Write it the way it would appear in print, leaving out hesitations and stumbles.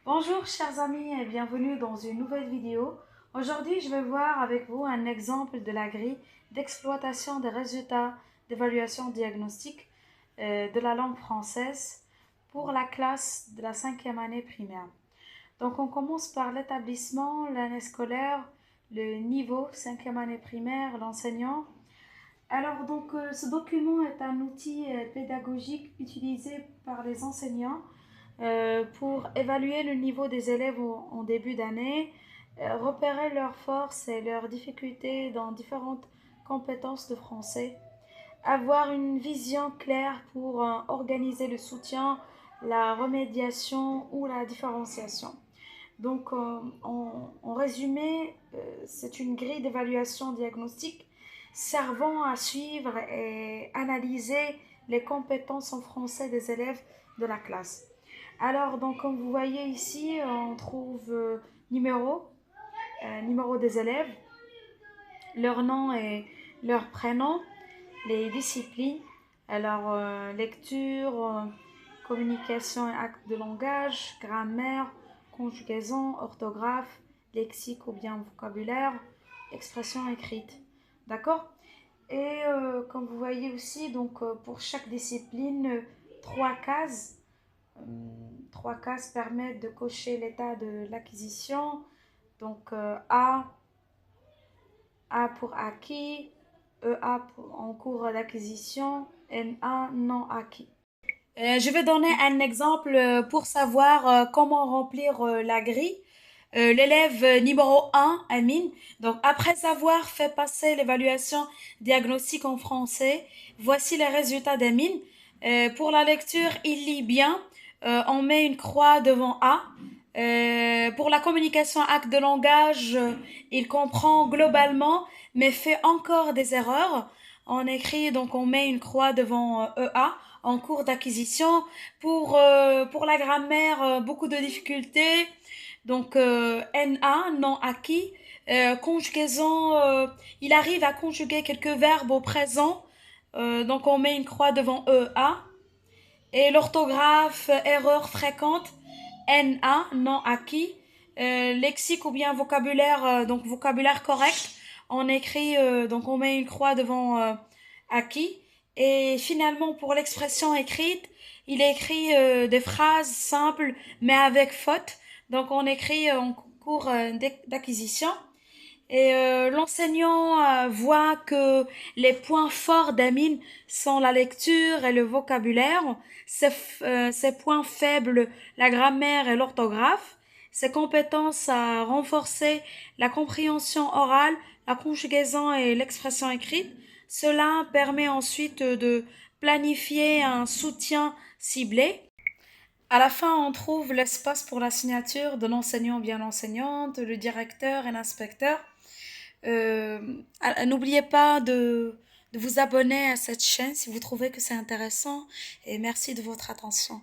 Bonjour chers amis et bienvenue dans une nouvelle vidéo. Aujourd'hui, je vais voir avec vous un exemple de la grille d'exploitation des résultats d'évaluation diagnostique de la langue française pour la classe de la 5e année primaire. Donc on commence par l'établissement, l'année scolaire, le niveau 5e année primaire, l'enseignant. Alors ce document est un outil pédagogique utilisé par les enseignants pour évaluer le niveau des élèves en début d'année, repérer leurs forces et leurs difficultés dans différentes compétences de français, avoir une vision claire pour organiser le soutien, la remédiation ou la différenciation. Donc, en résumé, c'est une grille d'évaluation diagnostique servant à suivre et analyser les compétences en français des élèves de la classe. Alors, donc, comme vous voyez ici, on trouve numéro des élèves, leur nom et leur prénom, les disciplines, alors lecture, communication et acte de langage, grammaire, conjugaison, orthographe, lexique ou bien vocabulaire, expression écrite. D'accord? Et comme vous voyez aussi, donc pour chaque discipline, trois cases. Trois cases permettent de cocher l'état de l'acquisition. Donc A pour acquis, EA pour en cours d'acquisition, NA non acquis. Je vais donner un exemple pour savoir comment remplir la grille. L'élève numéro 1, Amine, donc après avoir fait passer l'évaluation diagnostique en français, voici les résultats d'Amine. Pour la lecture, il lit bien. On met une croix devant A. Pour la communication acte de langage, il comprend globalement, mais fait encore des erreurs. On écrit, donc on met une croix devant EA en cours d'acquisition. Pour la grammaire, beaucoup de difficultés. Donc NA, non acquis. Conjugaison, il arrive à conjuguer quelques verbes au présent. Donc on met une croix devant EA. Et l'orthographe, erreur fréquente, NA, non acquis. Lexique ou bien vocabulaire, donc vocabulaire correct, on écrit, donc on met une croix devant acquis. Et finalement, pour l'expression écrite, il écrit des phrases simples mais avec faute. Donc on écrit en cours d'acquisition. Et l'enseignant voit que les points forts d'Amine sont la lecture et le vocabulaire, ses points faibles, la grammaire et l'orthographe, ses compétences à renforcer la compréhension orale, la conjugaison et l'expression écrite. Cela permet ensuite de planifier un soutien ciblé. À la fin, on trouve l'espace pour la signature de l'enseignant ou bien l'enseignante, le directeur et l'inspecteur. N'oubliez pas de vous abonner à cette chaîne si vous trouvez que c'est intéressant et merci de votre attention.